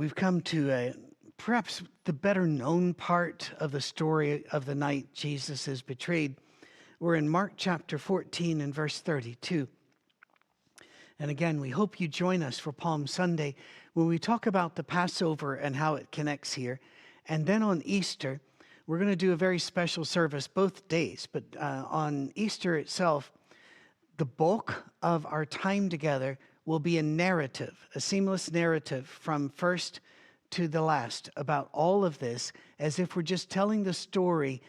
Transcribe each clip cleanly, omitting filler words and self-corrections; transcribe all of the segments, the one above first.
We've come to perhaps the better known part of the story of the night Jesus is betrayed. We're in Mark chapter 14 and verse 32. And again, we hope you join us for Palm Sunday when we talk about the Passover and how it connects here. And then on Easter, we're going to do a very special service both days. But on Easter itself, the bulk of our time together will be a narrative, a seamless narrative from first to the last about all of this, as if we're just telling the story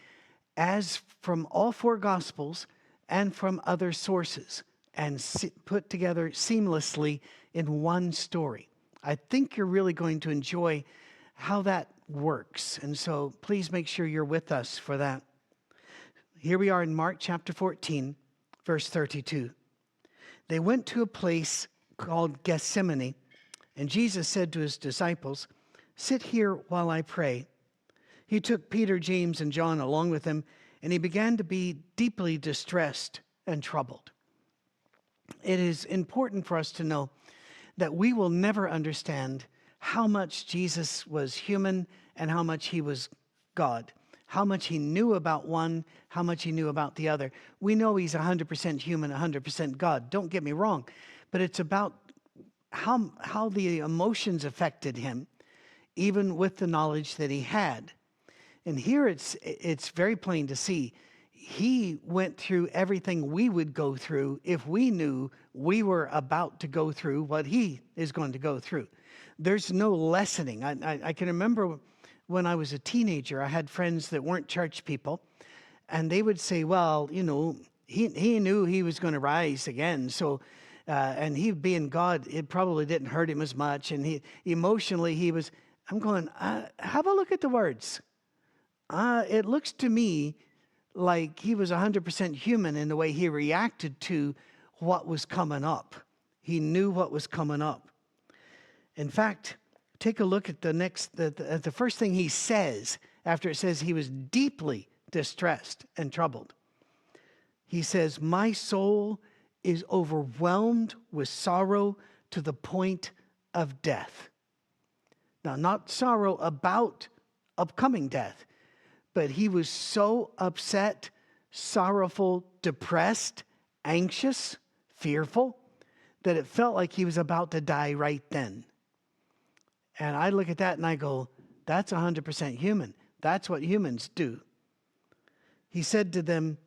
as from all four Gospels and from other sources and put together seamlessly in one story. I think you're really going to enjoy how that works. And so please make sure you're with us for that. Here we are in Mark chapter 14, verse 32. They went to a place called Gethsemane, and Jesus said to his disciples, "Sit here while I pray." He took Peter, James, and John along with him, and he began to be deeply distressed and troubled. It is important for us to know that we will never understand how much Jesus was human and how much he was God, how much he knew about one, how much he knew about the other. We know he's 100% human, 100% God. Don't get me wrong, but it's about how the emotions affected him, even with the knowledge that he had. And here it's very plain to see he went through everything we would go through if we knew we were about to go through what he is going to go through. There's no lessening. I can remember when I was a teenager, I had friends that weren't church people, and they would say, well, you know, he knew he was going to rise again, so and he being God, it probably didn't hurt him as much, and he emotionally he was. I'm going, have a look at the words. It looks to me like he was 100% human in the way he reacted to what was coming up. He knew what was coming up. In fact, take a look at the first thing he says after it says he was deeply distressed and troubled. He says, "My soul is overwhelmed with sorrow to the point of death." Now, not sorrow about upcoming death, but he was so upset, sorrowful, depressed, anxious, fearful, that it felt like he was about to die right then. And I look at that and I go, that's 100% human. That's what humans do. He said to them,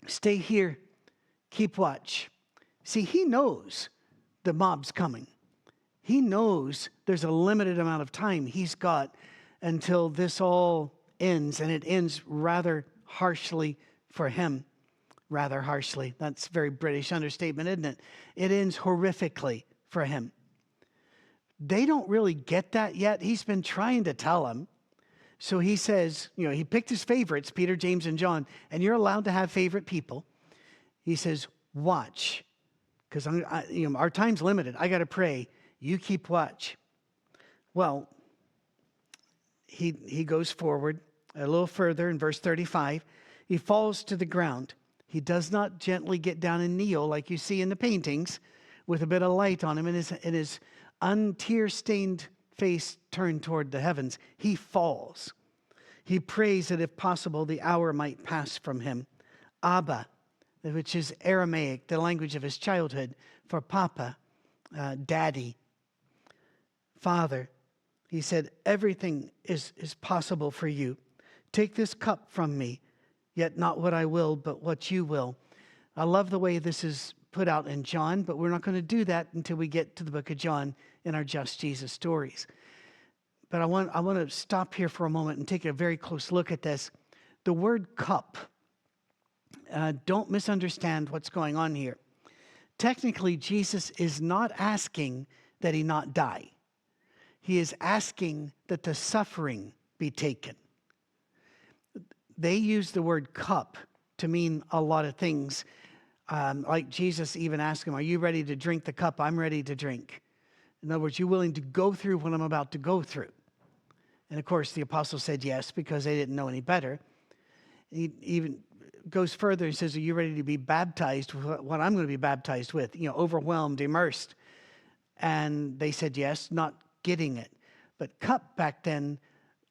"Stay here, keep watch." See, he knows the mob's coming. He knows there's a limited amount of time he's got until this all ends, and it ends rather harshly for him. Rather harshly. That's a very British understatement, isn't it? It ends horrifically for him. They don't really get that yet. He's been trying to tell them. So he says, you know, he picked his favorites, Peter, James, and John, and you're allowed to have favorite people. He says, watch, because our time's limited. I got to pray. You keep watch. Well, he goes forward a little further in verse 35. He falls to the ground. He does not gently get down and kneel like you see in the paintings with a bit of light on him and his untear-stained face turned toward the heavens. He falls. He prays that if possible the hour might pass from him. Abba, which is Aramaic, the language of his childhood, for Papa, Daddy, Father. He said, everything is possible for you. Take this cup from me, yet not what I will, but what you will. I love the way this is put out in John, but we're not going to do that until we get to the book of John in our Just Jesus stories. But I want to stop here for a moment and take a very close look at this. The word cup, don't misunderstand what's going on here. Technically, Jesus is not asking that he not die. He is asking that the suffering be taken. They use the word cup to mean a lot of things. Like Jesus even asked him, "Are you ready to drink the cup I'm ready to drink?" In other words, you willing to go through what I'm about to go through? And of course, the apostle said yes, because they didn't know any better. He even goes further and says, "Are you ready to be baptized with what I'm going to be baptized with?" You know, overwhelmed, immersed. And they said yes, not getting it. But cup back then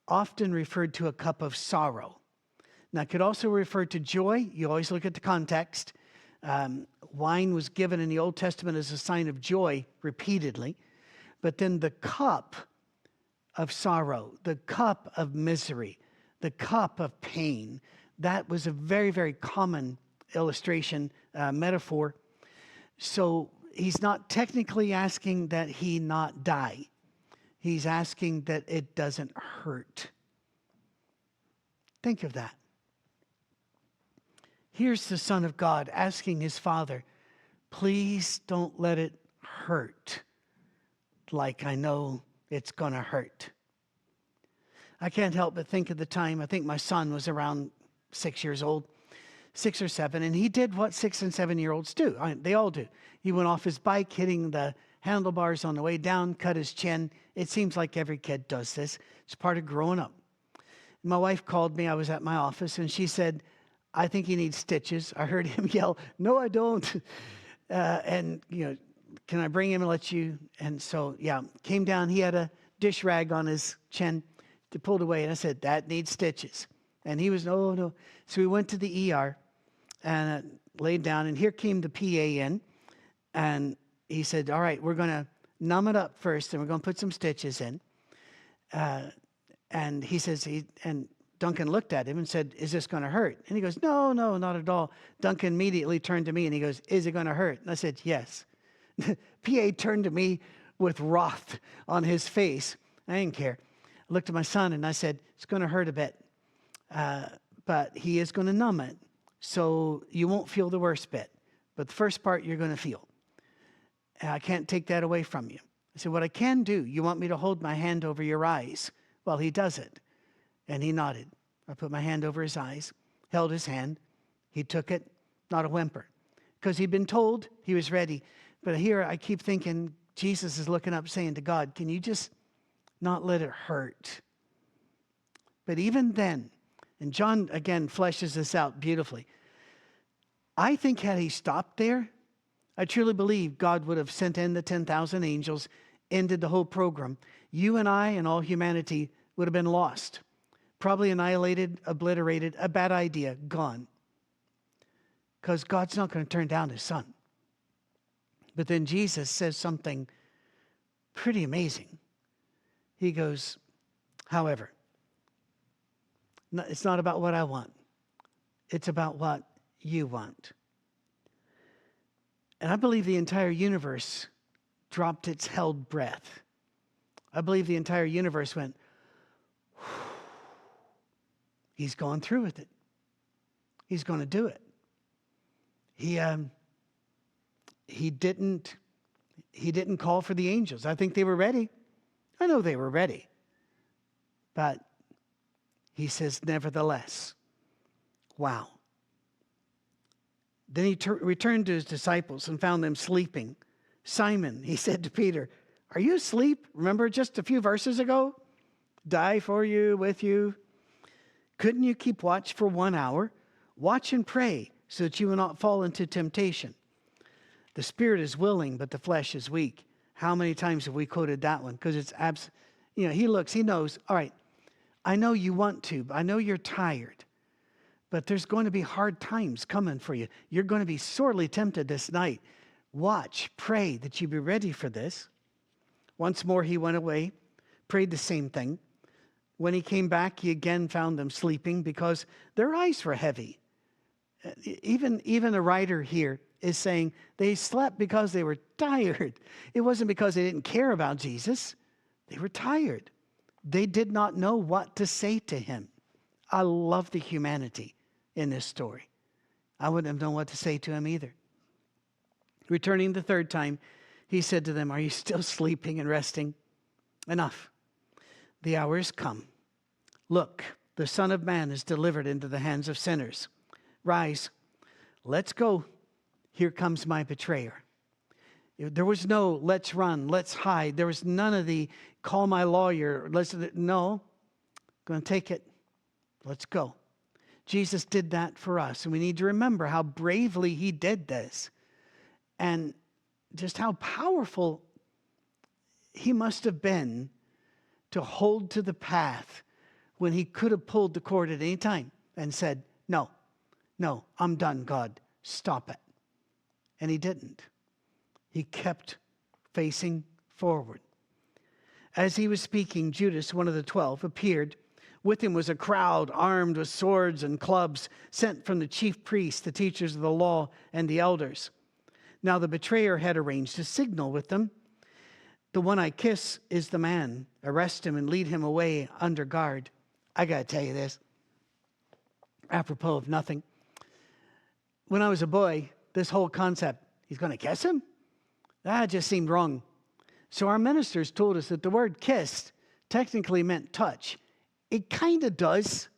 often referred to a cup of sorrow. Now, it could also refer to joy. You always look at the context. Wine was given in the Old Testament as a sign of joy repeatedly. But then the cup of sorrow, the cup of misery, the cup of pain, that was a very, very common illustration, metaphor. So he's not technically asking that he not die. He's asking that it doesn't hurt. Think of that. Here's the Son of God asking his Father, please don't let it hurt like I know it's going to hurt. I can't help but think of the time, I think my son was around 6 years old, 6 or 7, and he did what 6 and 7-year-olds do. They all do. He went off his bike, hitting the handlebars on the way down, cut his chin. It seems like every kid does this. It's part of growing up. My wife called me. I was at my office, and she said, I think he needs stitches. I heard him yell, no, I don't. And, can I bring him and let you? And so, came down. He had a dish rag on his chin to pull it away. And I said, that needs stitches. And he was, no. So we went to the ER and laid down. And here came the PA in. And he said, all right, we're going to numb it up first. And we're going to put some stitches in. And he says, and Duncan looked at him and said, is this going to hurt? And he goes, no, not at all. Duncan immediately turned to me and he goes, is it going to hurt? And I said, yes. PA turned to me with wrath on his face. I didn't care. I looked at my son and I said, it's going to hurt a bit, but he is going to numb it. So you won't feel the worst bit, but the first part you're going to feel. And I can't take that away from you. I said, what I can do, you want me to hold my hand over your eyes? Well, he does it. And he nodded. I put my hand over his eyes, held his hand. He took it, not a whimper, because he'd been told he was ready. But here I keep thinking, Jesus is looking up saying to God, can you just not let it hurt? But even then, and John again fleshes this out beautifully, I think had he stopped there, I truly believe God would have sent in the 10,000 angels, ended the whole program. You and I and all humanity would have been lost. Probably annihilated, obliterated, a bad idea, gone. Because God's not going to turn down his son. But then Jesus says something pretty amazing. He goes, however, it's not about what I want. It's about what you want. And I believe the entire universe dropped its held breath. I believe the entire universe went, he's going through with it. He's going to do it. He didn't call for the angels. I think they were ready. I know they were ready. But he says, nevertheless, wow. Then he returned to his disciples and found them sleeping. Simon, he said to Peter, are you asleep? Remember just a few verses ago? Die for you, with you. Couldn't you keep watch for 1 hour? Watch and pray so that you will not fall into temptation. The spirit is willing, but the flesh is weak. How many times have we quoted that one? Because it's he knows, all right, I know you want to, I know you're tired, but there's going to be hard times coming for you. You're going to be sorely tempted this night. Watch, pray that you be ready for this. Once more he went away, prayed the same thing. When he came back, he again found them sleeping because their eyes were heavy. Even a writer here is saying they slept because they were tired. It wasn't because they didn't care about Jesus. They were tired. They did not know what to say to him. I love the humanity in this story. I wouldn't have known what to say to him either. Returning the third time, he said to them, are you still sleeping and resting? Enough. The hour is come. Look, the Son of Man is delivered into the hands of sinners. Rise, let's go. Here comes my betrayer. There was no, let's run, let's hide. There was none of the, call my lawyer. No, going to take it. Let's go. Jesus did that for us. And we need to remember how bravely he did this. And just how powerful he must have been to hold to the path when he could have pulled the cord at any time and said, no, I'm done, God, stop it. And he didn't. He kept facing forward. As he was speaking, Judas, one of the 12, appeared. With him was a crowd armed with swords and clubs, sent from the chief priests, the teachers of the law, and the elders. Now the betrayer had arranged a signal with them. The one I kiss is the man. Arrest him and lead him away under guard. I got to tell you this, apropos of nothing. When I was a boy, this whole concept, he's going to kiss him? That just seemed wrong. So our ministers told us that the word kiss technically meant touch. It kind of does.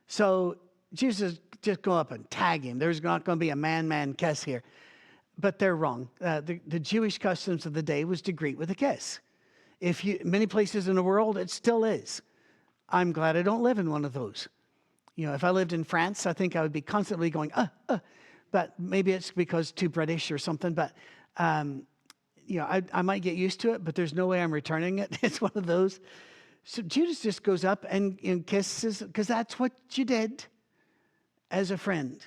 So Jesus just go up and tag him. There's not going to be a man kiss here. But they're wrong. The Jewish customs of the day was to greet with a kiss. Many places in the world, it still is. I'm glad I don't live in one of those. If I lived in France, I think I would be constantly going, But maybe it's because too British or something. But, I might get used to it, but there's no way I'm returning it. It's one of those. So Judas just goes up and kisses, because that's what you did as a friend.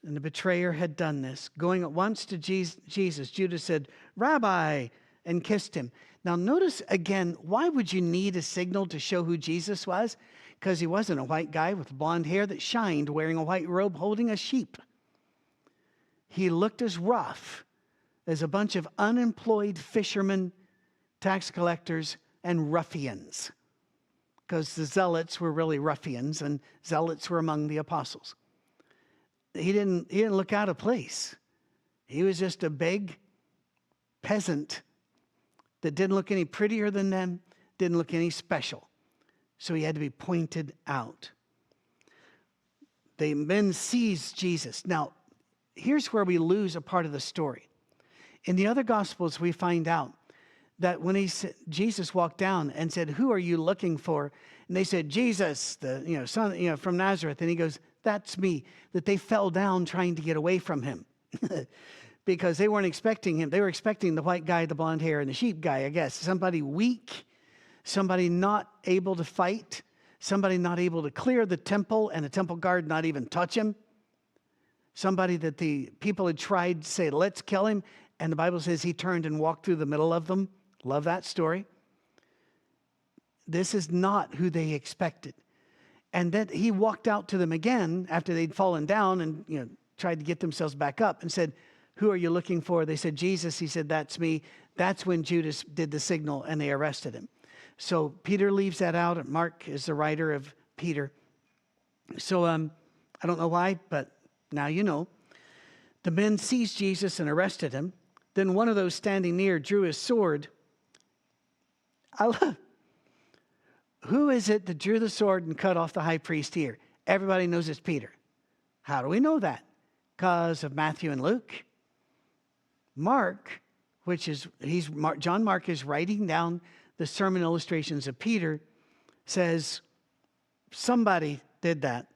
And the betrayer had done this. Going at once to Jesus, Judas said, Rabbi, and kissed him. Now notice again, why would you need a signal to show who Jesus was? Because he wasn't a white guy with blonde hair that shined, wearing a white robe, holding a sheep. He looked as rough as a bunch of unemployed fishermen, tax collectors, and ruffians. Because the zealots were really ruffians, and zealots were among the apostles. He didn't look out of place. He was just a big peasant that didn't look any prettier than them, didn't look any special. So he had to be pointed out. The men seized Jesus. Now, here's where we lose a part of the story. In the other Gospels, we find out that when Jesus walked down and said, "Who are you looking for?" And they said, "Jesus, the son from Nazareth." And he goes, "That's me." That they fell down trying to get away from him because they weren't expecting him. They were expecting the white guy, the blonde hair, and the sheep guy, I guess. Somebody weak, somebody not able to fight, somebody not able to clear the temple, and the temple guard not even touch him. Somebody that the people had tried to say, "Let's kill him." And the Bible says he turned and walked through the middle of them. Love that story. This is not who they expected. And then he walked out to them again after they'd fallen down and tried to get themselves back up and said, "Who are you looking for?" They said, "Jesus." He said, "That's me." That's when Judas did the signal and they arrested him. So Peter leaves that out. And Mark is the writer of Peter. So I don't know why, but now you know. The men seized Jesus and arrested him. Then one of those standing near drew his sword. Who is it that drew the sword and cut off the high priest's ear? Everybody knows it's Peter. How do we know that? Because of Matthew and Luke. Mark, John Mark is writing down the sermon illustrations of Peter, says somebody did that.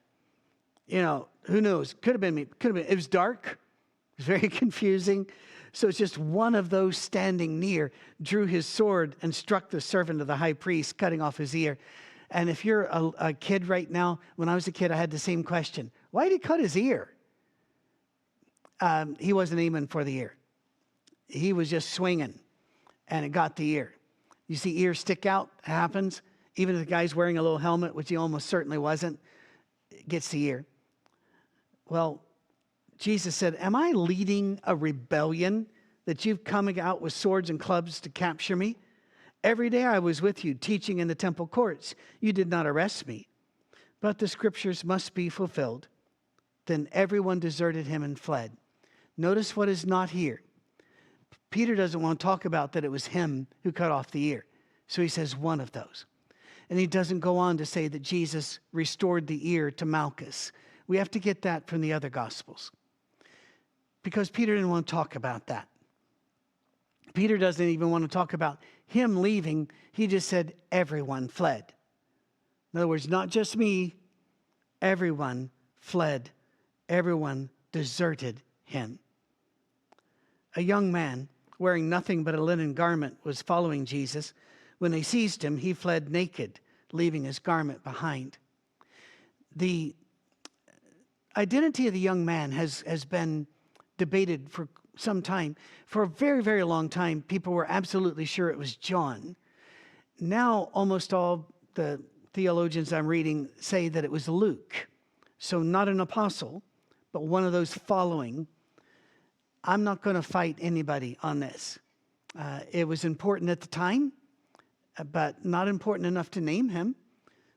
Who knows? Could have been me. It was dark. It was very confusing. So it's just one of those standing near drew his sword and struck the servant of the high priest, cutting off his ear. And if you're a kid right now, when I was a kid, I had the same question. Why did he cut his ear? He wasn't aiming for the ear. He was just swinging, and it got the ear. You see ears stick out, it happens. Even if the guy's wearing a little helmet, which he almost certainly wasn't, it gets the ear. Well, Jesus said, "Am I leading a rebellion that you've come out with swords and clubs to capture me? Every day I was with you teaching in the temple courts. You did not arrest me. But the scriptures must be fulfilled." Then everyone deserted him and fled. Notice what is not here. Peter doesn't want to talk about that it was him who cut off the ear. So he says one of those. And he doesn't go on to say that Jesus restored the ear to Malchus. We have to get that from the other Gospels. Because Peter didn't want to talk about that. Peter doesn't even want to talk about him leaving. He just said everyone fled. In other words, not just me, everyone fled. Everyone deserted him. A young man wearing nothing but a linen garment was following Jesus. When they seized him, he fled naked, leaving his garment behind. The identity of the young man has been debated for some time. For a very, very long time, people were absolutely sure it was John. Now, almost all the theologians I'm reading say that it was Luke. So not an apostle, but one of those following. I'm not going to fight anybody on this. It was important at the time, but not important enough to name him.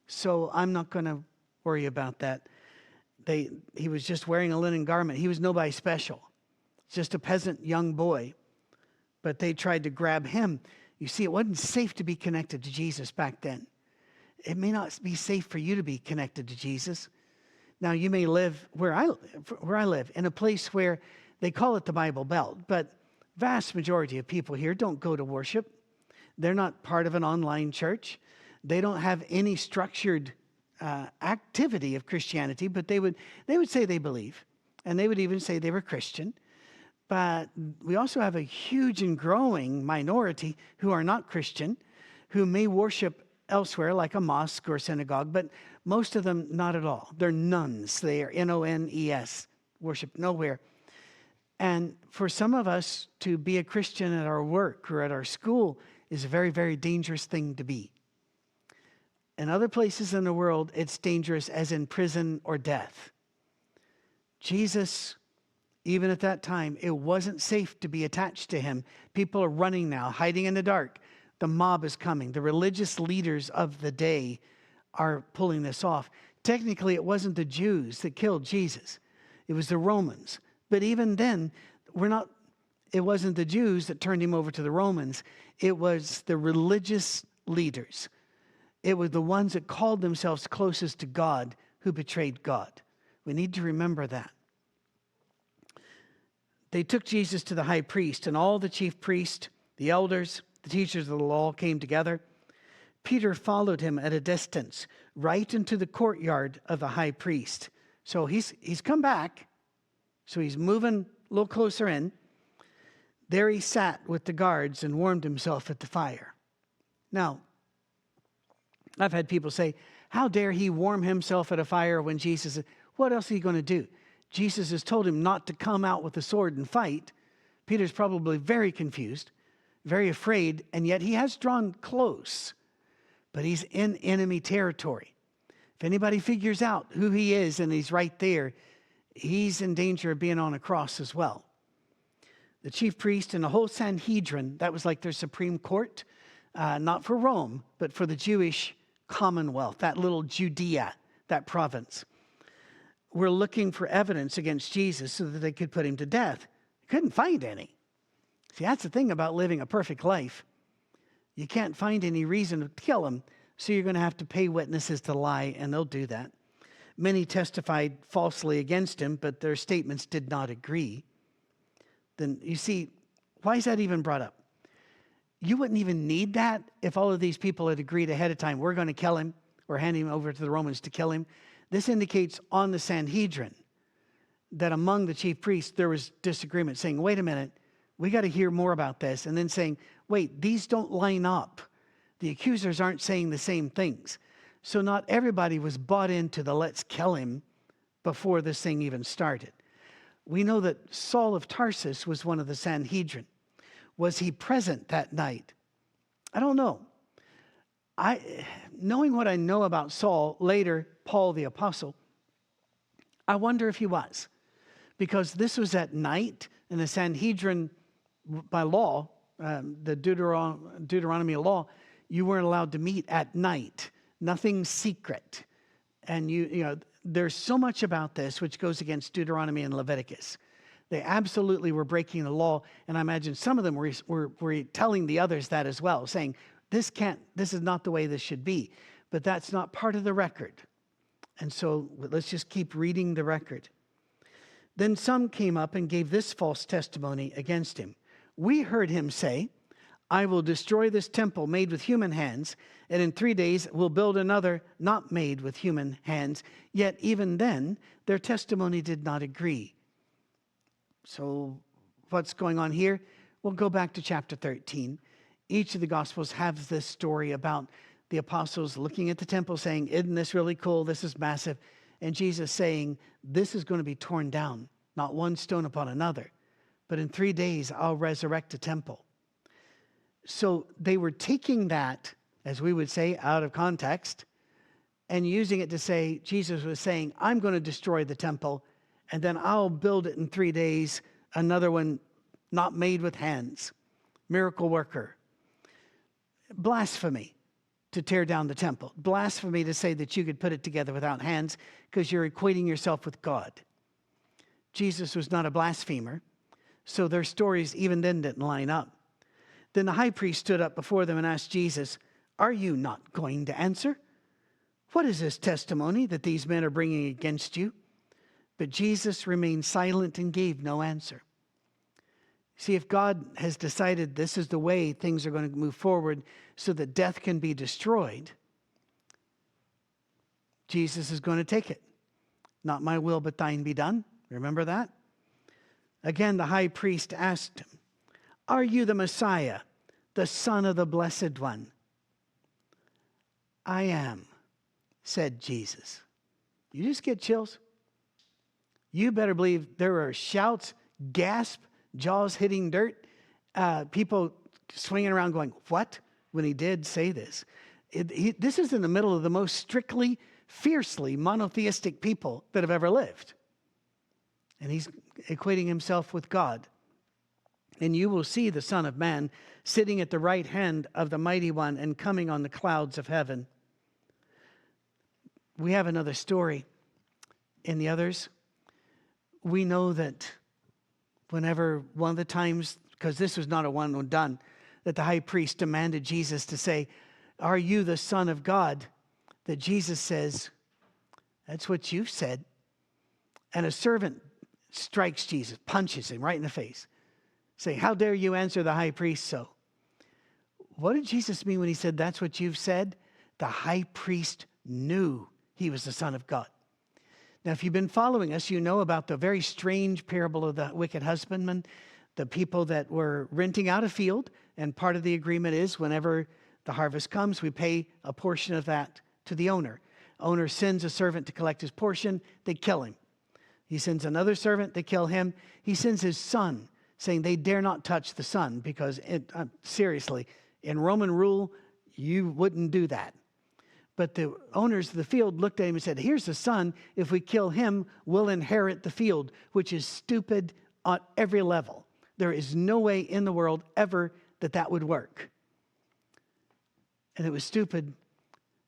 So I'm not going to worry about that. He was just wearing a linen garment. He was nobody special. Just a peasant young boy. But they tried to grab him. You see, it wasn't safe to be connected to Jesus back then. It may not be safe for you to be connected to Jesus. Now, you may live where I live, in a place where they call it the Bible Belt, but vast majority of people here don't go to worship. They're not part of an online church. They don't have any structured activity of Christianity, but they would say they believe, and they would even say they were Christian. But we also have a huge and growing minority who are not Christian, who may worship elsewhere, like a mosque or synagogue, but most of them not at all. They're nuns. They are N-O-N-E-S, worship nowhere. And for some of us to be a Christian at our work or at our school is a very, very dangerous thing to be. In other places in the world, it's dangerous, as in prison or death. Jesus, even at that time, it wasn't safe to be attached to him. People are running now, hiding in the dark. The mob is coming. The religious leaders of the day are pulling this off. Technically, it wasn't the Jews that killed Jesus. It was the Romans. But even then, it wasn't the Jews that turned him over to the Romans. It was the religious leaders. It was the ones that called themselves closest to God who betrayed God. We need to remember that. They took Jesus to the high priest, and all the chief priests, the elders, the teachers of the law came together. Peter followed him at a distance, right into the courtyard of the high priest. So he's come back. So he's moving a little closer in. There he sat with the guards and warmed himself at the fire. Now, I've had people say, how dare he warm himself at a fire when Jesus, what else is he going to do? Jesus has told him not to come out with a sword and fight. Peter's probably very confused, very afraid, and yet he has drawn close. But he's in enemy territory. If anybody figures out who he is and he's right there, he's in danger of being on a cross as well. The chief priest and the whole Sanhedrin, that was like their Supreme Court, not for Rome, but for the Jewish Commonwealth, that little Judea, that province, were looking for evidence against Jesus so that they could put him to death. Couldn't find any. See, that's the thing about living a perfect life. You can't find any reason to kill him, so you're going to have to pay witnesses to lie, and they'll do that. Many testified falsely against him, but their statements did not agree. Then, you see, why is that even brought up? You wouldn't even need that if all of these people had agreed ahead of time, we're going to kill him or hand him over to the Romans to kill him. This indicates on the Sanhedrin that among the chief priests there was disagreement, saying, wait a minute, we got to hear more about this. And then saying, wait, these don't line up. The accusers aren't saying the same things. So not everybody was bought into the let's kill him before this thing even started. We know that Saul of Tarsus was one of the Sanhedrin. Was he present that night? I don't know. Knowing what I know about Saul, later Paul the Apostle, I wonder if he was. Because this was at night, and the Sanhedrin, by law, the Deuteronomy law, you weren't allowed to meet at night. Nothing secret. And you know, there's so much about this which goes against Deuteronomy and Leviticus. They absolutely were breaking the law, and I imagine some of them were telling the others that as well, saying, this is not the way this should be. But that's not part of the record. And so let's just keep reading the record. Then some came up and gave this false testimony against him. We heard him say, I will destroy this temple made with human hands, and in 3 days will build another not made with human hands. Yet even then, their testimony did not agree. So what's going on here? We'll go back to chapter 13. Each of the Gospels has this story about the apostles looking at the temple saying, isn't this really cool? This is massive. And Jesus saying, this is going to be torn down, not one stone upon another. But in 3 days, I'll resurrect the temple. So they were taking that, as we would say, out of context, and using it to say, Jesus was saying, I'm going to destroy the temple, and then I'll build it in 3 days, another one not made with hands. Miracle worker. Blasphemy to tear down the temple. Blasphemy to say that you could put it together without hands because you're equating yourself with God. Jesus was not a blasphemer, so their stories even then didn't line up. Then the high priest stood up before them and asked Jesus, are you not going to answer? What is this testimony that these men are bringing against you? But Jesus remained silent and gave no answer. See, if God has decided this is the way things are going to move forward so that death can be destroyed, Jesus is going to take it. Not my will, but thine be done. Remember that? Again, the high priest asked him, are you the Messiah, the Son of the Blessed One? I am, said Jesus. You just get chills. You better believe there were shouts, gasp, jaws hitting dirt, people swinging around going, what? When he did say this. This is in the middle of the most strictly, fiercely monotheistic people that have ever lived. And he's equating himself with God. And you will see the Son of Man sitting at the right hand of the Mighty One and coming on the clouds of heaven. We have another story in the others. We know that whenever one of the times, because this was not a one and done, that the high priest demanded Jesus to say, are you the Son of God? That Jesus says, that's what you've said. And a servant strikes Jesus, punches him right in the face, saying, how dare you answer the high priest so? What did Jesus mean when he said, that's what you've said? The high priest knew he was the Son of God. Now, if you've been following us, you know about the very strange parable of the wicked husbandman, the people that were renting out a field, and part of the agreement is whenever the harvest comes, we pay a portion of that to the owner. Owner sends a servant to collect his portion, they kill him. He sends another servant, they kill him. He sends his son, saying they dare not touch the son, because seriously, in Roman rule, you wouldn't do that. But the owners of the field looked at him and said, here's the son. If we kill him, we'll inherit the field, which is stupid on every level. There is no way in the world ever that would work. And it was stupid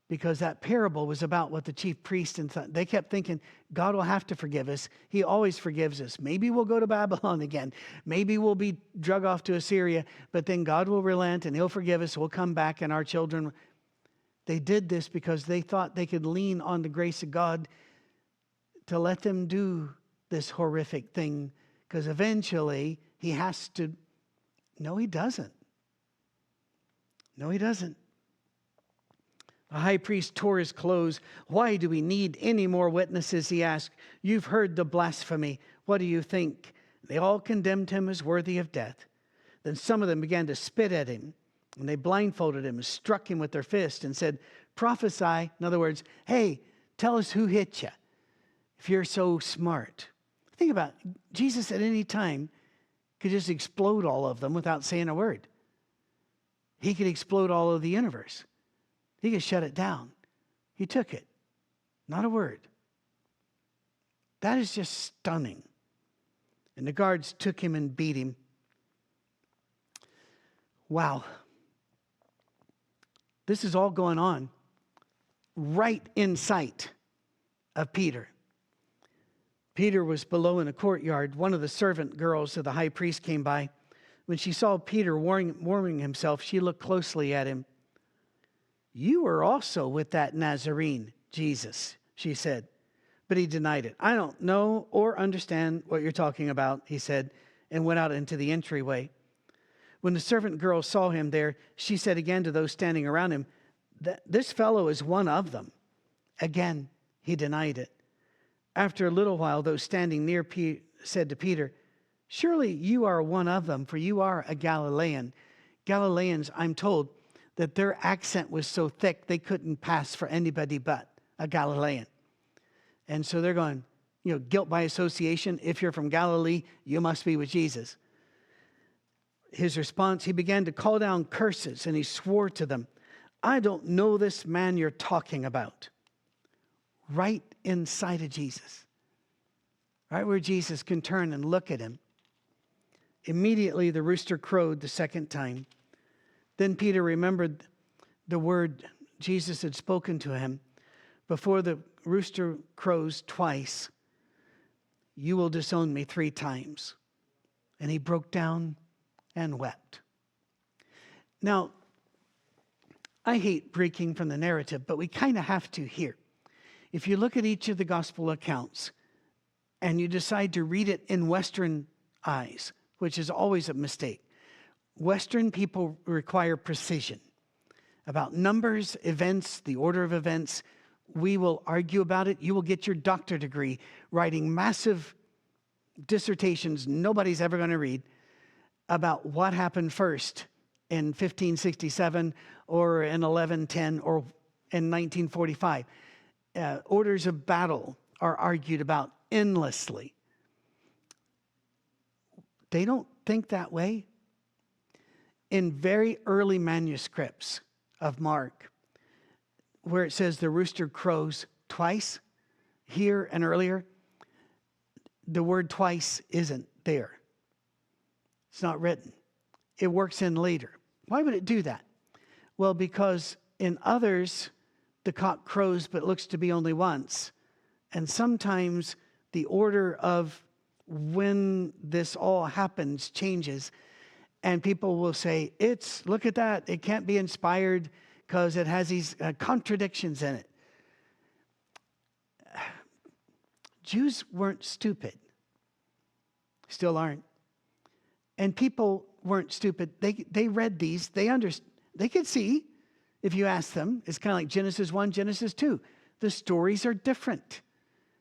because that parable was about what the chief priest and they kept thinking, God will have to forgive us. He always forgives us. Maybe we'll go to Babylon again. Maybe we'll be drug off to Assyria, but then God will relent and he'll forgive us. We'll come back and our children. They did this because they thought they could lean on the grace of God to let them do this horrific thing, because eventually he has to. No, he doesn't. No, he doesn't. The high priest tore his clothes. Why do we need any more witnesses? He asked. You've heard the blasphemy. What do you think? They all condemned him as worthy of death. Then some of them began to spit at him. And they blindfolded him and struck him with their fist and said, prophesy. In other words, hey, tell us who hit you if you're so smart. Think about it. Jesus at any time could just explode all of them without saying a word. He could explode all of the universe. He could shut it down. He took it. Not a word. That is just stunning. And the guards took him and beat him. Wow. This is all going on right in sight of Peter. Peter was below in a courtyard. One of the servant girls of the high priest came by. When she saw Peter warming himself, she looked closely at him. You were also with that Nazarene, Jesus, she said. But he denied it. I don't know or understand what you're talking about, he said, and went out into the entryway. When the servant girl saw him there, she said again to those standing around him, this fellow is one of them. Again, he denied it. After a little while, those standing near said to Peter, surely you are one of them, for you are a Galilean. Galileans, I'm told, that their accent was so thick they couldn't pass for anybody but a Galilean. And so they're going, guilt by association. If you're from Galilee, you must be with Jesus. His response, he began to call down curses, and he swore to them, I don't know this man you're talking about. Right inside of Jesus. Right where Jesus can turn and look at him. Immediately the rooster crowed the second time. Then Peter remembered the word Jesus had spoken to him. Before the rooster crows twice, you will disown me 3 times. And he broke down and wept. Now, I hate breaking from the narrative, but we kind of have to here. If you look at each of the gospel accounts and you decide to read it in Western eyes, which is always a mistake, Western people require precision about numbers, events, the order of events. We will argue about it. You will get your doctorate degree writing massive dissertations nobody's ever going to read about what happened first in 1567 or in 1110 or in 1945. Orders of battle are argued about endlessly. They don't think that way. In very early manuscripts of Mark, where it says the rooster crows twice, here and earlier, the word twice isn't there. It's not written. It works in later. Why would it do that? Well, because in others, the cock crows but looks to be only once. And sometimes the order of when this all happens changes. And people will say, look at that. It can't be inspired because it has these contradictions in it. Jews weren't stupid. Still aren't. And people weren't stupid. They read these. They could see, if you ask them. It's kind of like Genesis 1, Genesis 2. The stories are different.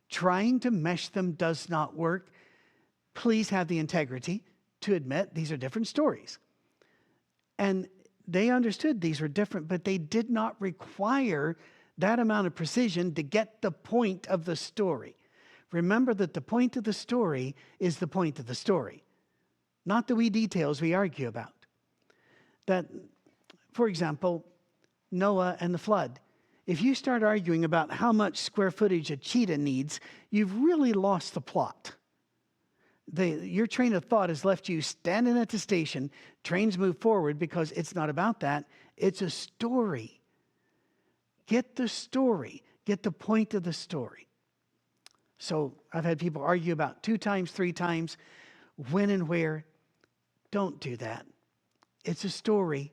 Trying to mesh them does not work. Please have the integrity to admit these are different stories. And they understood these were different, but they did not require that amount of precision to get the point of the story. Remember that the point of the story is the point of the story, not the wee details we argue about. That, for example, Noah and the flood. If you start arguing about how much square footage a cheetah needs, you've really lost the plot. Your train of thought has left you standing at the station. Trains move forward because it's not about that. It's a story. Get the story. Get the point of the story. So I've had people argue about 2 times, 3 times, when and where. Don't do that. It's a story.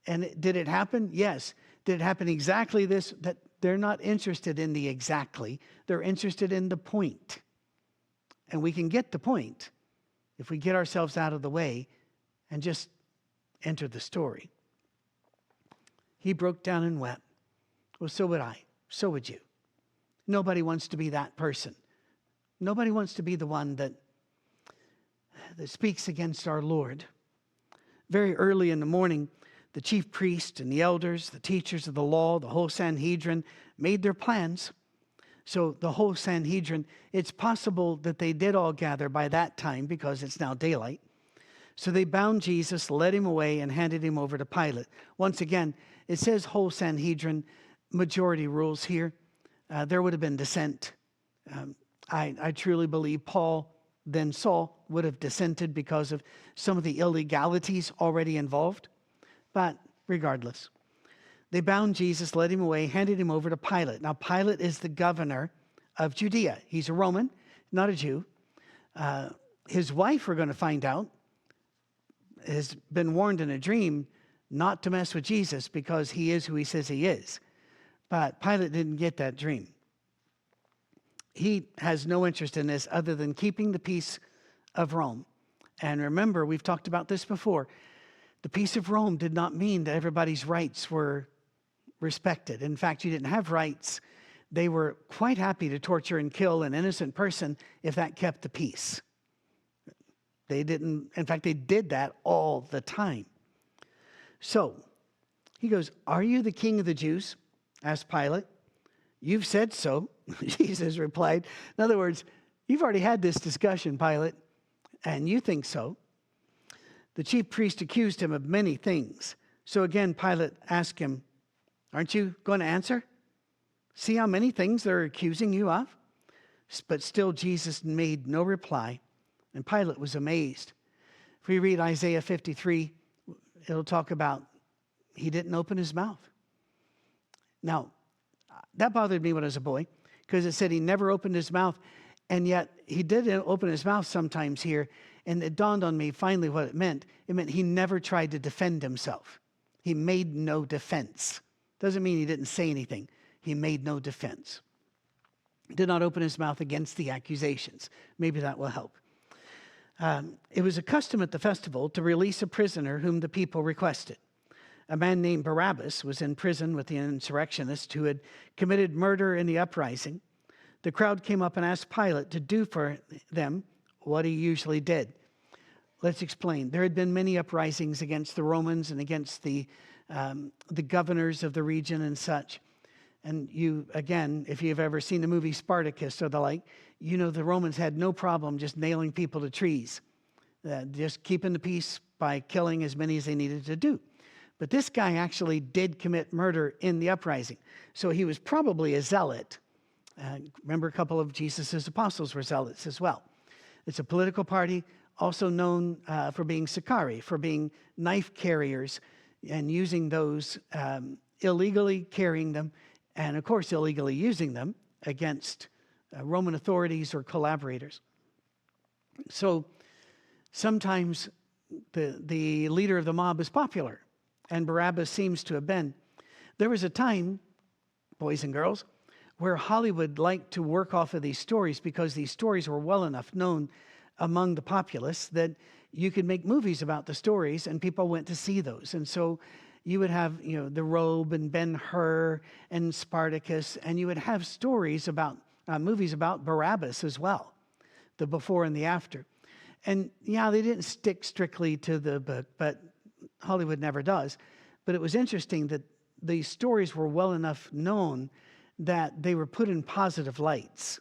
And did it happen? Yes. Did it happen exactly this? That they're not interested in the exactly. They're interested in the point. And we can get the point if we get ourselves out of the way and just enter the story. He broke down and wept. Well, so would I. So would you. Nobody wants to be that person. Nobody wants to be the one that speaks against our Lord. Very early in the morning, the chief priest and the elders, the teachers of the law, the whole Sanhedrin made their plans. So the whole Sanhedrin, it's possible that they did all gather by that time because it's now daylight. So they bound Jesus, led him away, and handed him over to Pilate. Once again, it says whole Sanhedrin, majority rules here. There would have been dissent. I truly believe Paul, then Saul, would have dissented because of some of the illegalities already involved. But regardless, they bound Jesus, led him away, handed him over to Pilate. Now, Pilate is the governor of Judea. He's a Roman, not a Jew. His wife, we're going to find out, has been warned in a dream not to mess with Jesus because he is who he says he is. But Pilate didn't get that dream. He has no interest in this other than keeping the peace of Rome. And remember, we've talked about this before. The peace of Rome did not mean that everybody's rights were respected. In fact, you didn't have rights. They were quite happy to torture and kill an innocent person if that kept the peace. They didn't, in fact, they did that all the time. So he goes, "Are you the king of the Jews?" asked Pilate. "You've said so," Jesus replied. In other words, you've already had this discussion, Pilate, and you think so. The chief priest accused him of many things. So again, Pilate asked him, "Aren't you going to answer? See how many things they're accusing you of?" But still Jesus made no reply, and Pilate was amazed. If we read Isaiah 53, it'll talk about he didn't open his mouth. Now, that bothered me when I was a boy, because it said he never opened his mouth, and yet he did open his mouth sometimes here, and it dawned on me finally what it meant. It meant he never tried to defend himself. He made no defense. Doesn't mean he didn't say anything. He made no defense. Did not open his mouth against the accusations. Maybe that will help. It was a custom at the festival to release a prisoner whom the people requested. A man named Barabbas was in prison with the insurrectionists who had committed murder in the uprising. The crowd came up and asked Pilate to do for them what he usually did. Let's explain. There had been many uprisings against the Romans and against the governors of the region and such. And you, again, if you've ever seen the movie Spartacus or the like, you know the Romans had no problem just nailing people to trees, just keeping the peace by killing as many as they needed to do. But this guy actually did commit murder in the uprising. So he was probably a zealot. Remember, a couple of Jesus' apostles were zealots as well. It's a political party, also known for being Sicarii, for being knife carriers and using those, illegally carrying them, and of course illegally using them against Roman authorities or collaborators. So sometimes the leader of the mob is popular, and Barabbas seems to have been. There was a time, boys and girls, where Hollywood liked to work off of these stories because these stories were well enough known among the populace that you could make movies about the stories and people went to see those. And so you would have, The Robe and Ben-Hur and Spartacus, and you would have stories about, movies about Barabbas as well, the before and the after. And yeah, they didn't stick strictly to the book, but Hollywood never does. But it was interesting that these stories were well enough known that they were put in positive lights.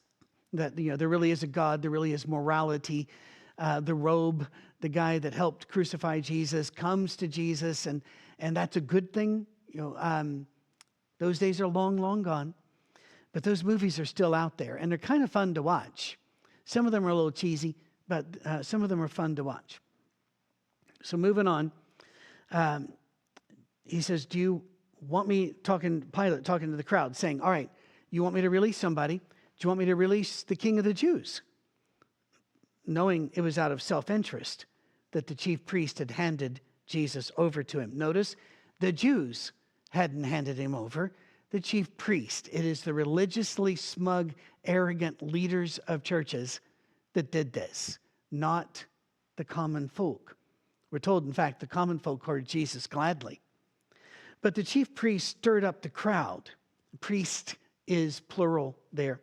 That, there really is a God, there really is morality. The robe, the guy that helped crucify Jesus, comes to Jesus, and that's a good thing. Those days are long, long gone. But those movies are still out there, and they're kind of fun to watch. Some of them are a little cheesy, but some of them are fun to watch. So moving on, he says, "Do you want me," Pilate talking to the crowd, saying, "All right, you want me to release somebody? Do you want me to release the king of the Jews?" Knowing it was out of self-interest that the chief priest had handed Jesus over to him. Notice, the Jews hadn't handed him over. The chief priest. It is the religiously smug, arrogant leaders of churches that did this, not the common folk. We're told, in fact, the common folk heard Jesus gladly. But the chief priest stirred up the crowd. Priest is plural there.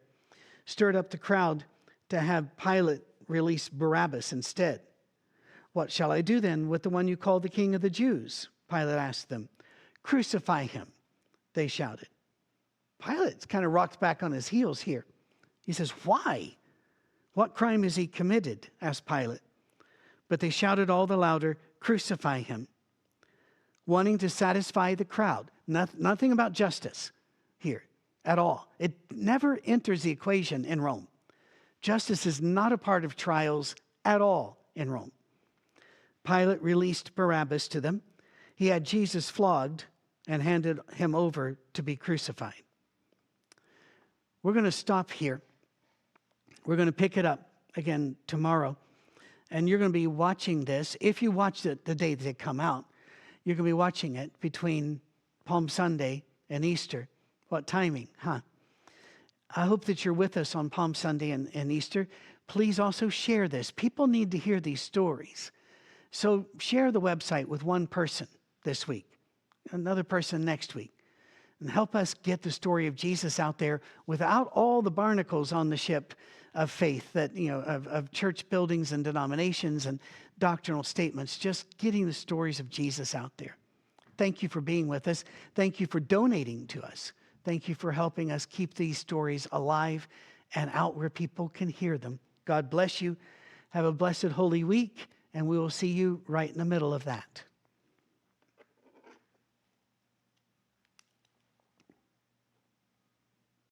Stirred up the crowd to have Pilate release Barabbas instead. "What shall I do then with the one you call the king of the Jews?" Pilate asked them. "Crucify him," they shouted. Pilate's kind of rocked back on his heels here. He says, "Why? What crime has he committed?" asked Pilate. But they shouted all the louder, "Crucify him," wanting to satisfy the crowd. Nothing about justice here at all. It never enters the equation in Rome. Justice is not a part of trials at all in Rome. Pilate released Barabbas to them. He had Jesus flogged and handed him over to be crucified. We're going to stop here. We're going to pick it up again tomorrow. And you're going to be watching this. If you watched it the day they come out, you're going to be watching it between Palm Sunday and Easter. What timing, huh? I hope that you're with us on Palm Sunday and Easter. Please also share this. People need to hear these stories. So share the website with one person this week, another person next week, and help us get the story of Jesus out there without all the barnacles on the ship of faith that, of church buildings and denominations and doctrinal statements, just getting the stories of Jesus out there. Thank you for being with us. Thank you for donating to us. Thank you for helping us keep these stories alive and out where people can hear them. God bless you. Have a blessed Holy Week, and we will see you right in the middle of that.